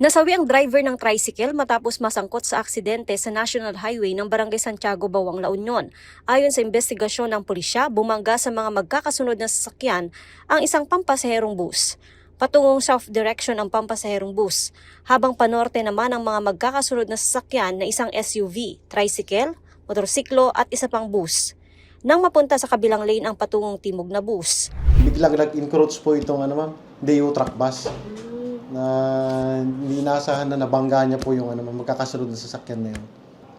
Nasawi ang driver ng tricycle matapos masangkot sa aksidente sa National Highway ng Barangay Santiago, Bawang, La Union. Ayon sa investigasyon ng pulisya, bumangga sa mga magkakasunod na sasakyan ang isang pampasaherong bus. Patungong south direction ang pampasaherong bus, habang panorte naman ang mga magkakasunod na sasakyan na isang SUV, tricycle, motorsiklo at isa pang bus. Nang mapunta sa kabilang lane ang patungong timog na bus. Biglang nag-encroach po itong DU truck bus na hindi inasahan na nabangga niya po yung magkakasunod na sasakyan na yun.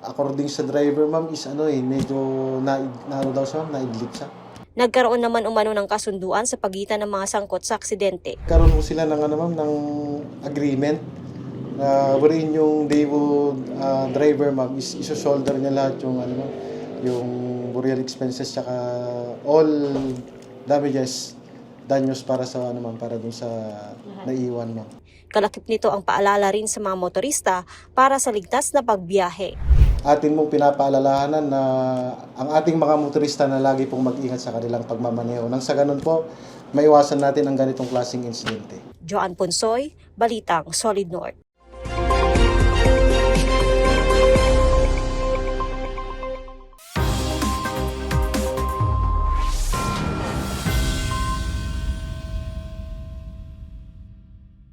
According sa driver, ma'am, is medyo naidlip siya. Nagkaroon naman umano ng kasunduan sa pagitan ng mga sangkot sa aksidente. Karoon po sila ng ng agreement na wherein yung DU driver, ma'am, is iso-shoulder niya lahat yung yung burial expenses tsaka all danyos para sa para dun sa naiwan, ma'am. Kalakip nito ang paalala rin sa mga motorista para sa ligtas na pagbiyahe. Atin mong pinapaalalahanan na ang ating mga motorista na lagi pong mag-ingat sa kanilang pagmamaneho. Nang sa ganun po, maiwasan natin ang ganitong klaseng insidente. Joanne Ponsoy, Balitang Solid North.